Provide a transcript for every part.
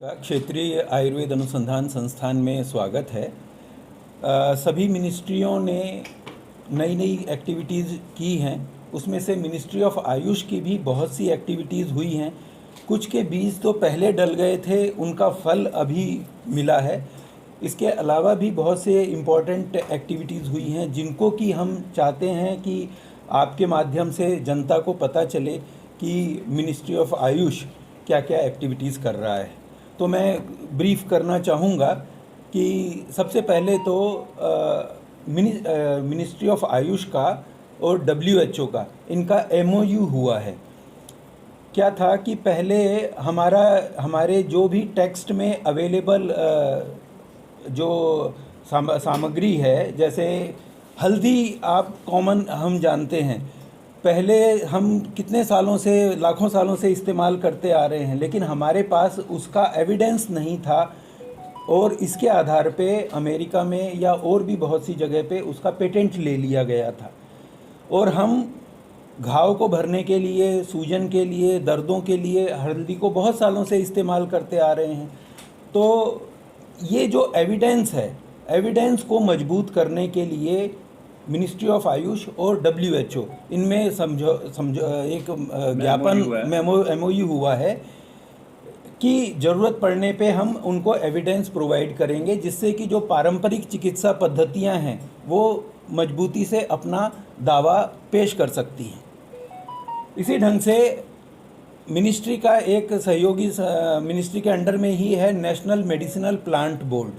का क्षेत्रीय आयुर्वेद अनुसंधान संस्थान में स्वागत है। सभी मिनिस्ट्रियों ने नई नई एक्टिविटीज़ की हैं। उसमें से मिनिस्ट्री ऑफ आयुष की भी बहुत सी एक्टिविटीज़ हुई हैं। कुछ के बीज तो पहले डल गए थे, उनका फल अभी मिला है। इसके अलावा भी बहुत से इम्पोर्टेंट एक्टिविटीज़ हुई हैं जिनको कि हम चाहते हैं कि आपके माध्यम से जनता को पता चले कि मिनिस्ट्री ऑफ आयुष क्या क्या एक्टिविटीज़ कर रहा है। तो मैं ब्रीफ करना चाहूँगा कि सबसे पहले तो मिनिस्ट्री ऑफ आयुष का और WHO का इनका MOU हुआ है। क्या था कि पहले हमारे जो भी टेक्स्ट में अवेलेबल जो सामग्री है, जैसे हल्दी आप कॉमन हम जानते हैं, पहले हम कितने सालों से, लाखों सालों से इस्तेमाल करते आ रहे हैं, लेकिन हमारे पास उसका एविडेंस नहीं था और इसके आधार पे अमेरिका में या और भी बहुत सी जगह पे उसका पेटेंट ले लिया गया था। और हम घाव को भरने के लिए, सूजन के लिए, दर्दों के लिए हल्दी को बहुत सालों से इस्तेमाल करते आ रहे हैं। तो ये जो एविडेंस है, एविडेंस को मजबूत करने के लिए मिनिस्ट्री ऑफ आयुष और WHO इनमें समझो एक ज्ञापन MOU हुआ है कि ज़रूरत पड़ने पे हम उनको एविडेंस प्रोवाइड करेंगे, जिससे कि जो पारंपरिक चिकित्सा पद्धतियां हैं वो मजबूती से अपना दावा पेश कर सकती हैं। इसी ढंग से मिनिस्ट्री का एक सहयोगी मिनिस्ट्री के अंडर में ही है national medicinal plant board.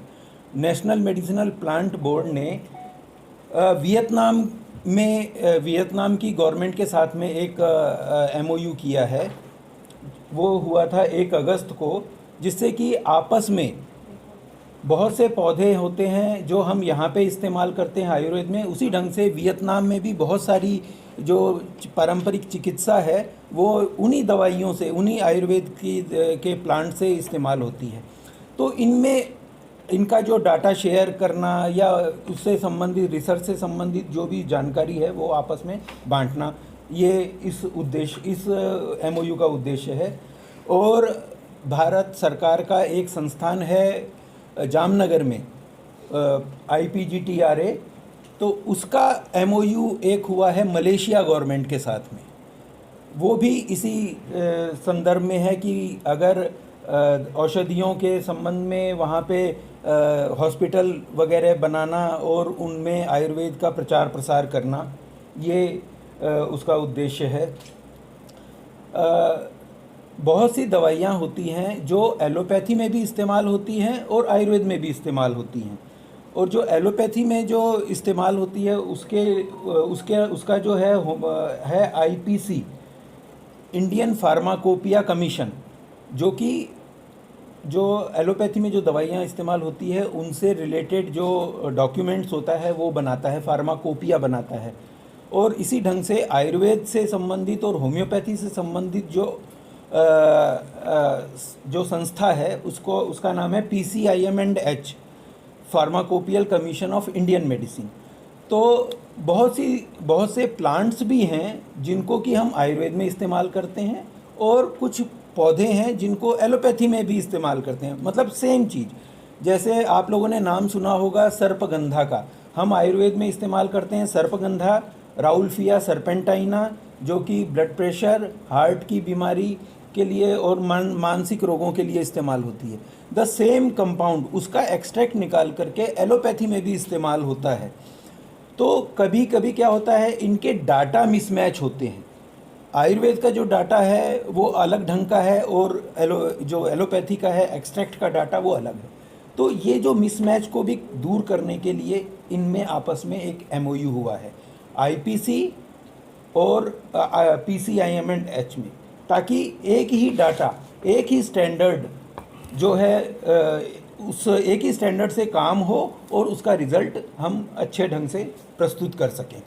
National medicinal plant board ने वियतनाम की गवर्नमेंट के साथ में एक MOU किया है। वो हुआ था 1 अगस्त को, जिससे कि आपस में बहुत से पौधे होते हैं जो हम यहाँ पे इस्तेमाल करते हैं आयुर्वेद में, उसी ढंग से वियतनाम में भी बहुत सारी जो पारंपरिक चिकित्सा है वो उन्हीं दवाइयों से, उन्हीं आयुर्वेद के प्लांट से इस्तेमाल होती है। तो इनका जो डाटा शेयर करना या उससे संबंधित, रिसर्च से संबंधित जो भी जानकारी है वो आपस में बांटना, ये इस MOU का उद्देश्य है। और भारत सरकार का एक संस्थान है जामनगर में, IPGTRA, तो उसका MOU एक हुआ है मलेशिया गवर्नमेंट के साथ में। वो भी इसी संदर्भ में है कि अगर औषधियों के संबंध में वहाँ पे हॉस्पिटल वगैरह बनाना और उनमें आयुर्वेद का प्रचार प्रसार करना, ये उसका उद्देश्य है। बहुत सी दवाइयाँ होती हैं जो एलोपैथी में भी इस्तेमाल होती हैं और आयुर्वेद में भी इस्तेमाल होती हैं। और जो एलोपैथी में जो इस्तेमाल होती है उसका जो है IPC, इंडियन फार्माकोपिया कमीशन, जो कि जो एलोपैथी में जो दवाइयाँ इस्तेमाल होती है उनसे रिलेटेड जो डॉक्यूमेंट्स होता है वो बनाता है, फार्माकोपिया बनाता है। और इसी ढंग से आयुर्वेद से संबंधित और होम्योपैथी से संबंधित जो संस्था है उसका नाम है PCIM&H, pharmacopoeial commission of Indian medicine. तो बहुत से प्लांट्स भी हैं जिनको कि हम आयुर्वेद में इस्तेमाल करते हैं और कुछ पौधे हैं जिनको एलोपैथी में भी इस्तेमाल करते हैं, मतलब सेम चीज़। जैसे आप लोगों ने नाम सुना होगा सर्पगंधा का, हम आयुर्वेद में इस्तेमाल करते हैं सर्पगंधा, राउल्फिया सर्पेंटाइना, जो कि ब्लड प्रेशर, हार्ट की बीमारी के लिए और मानसिक रोगों के लिए इस्तेमाल होती है। द सेम कंपाउंड, उसका एक्सट्रैक्ट निकाल करके एलोपैथी में भी इस्तेमाल होता है। तो कभी कभी क्या होता है, इनके डाटा मिसमैच होते हैं। आयुर्वेद का जो डाटा है वो अलग ढंग का है और जो एलोपैथी का है, एक्सट्रैक्ट का डाटा, वो अलग है। तो ये जो मिसमैच को भी दूर करने के लिए इनमें आपस में एक MOU हुआ है IPC और PCIM&H में, ताकि एक ही डाटा, एक ही स्टैंडर्ड जो है उस एक ही स्टैंडर्ड से काम हो और उसका रिज़ल्ट हम अच्छे ढंग से प्रस्तुत कर सकें।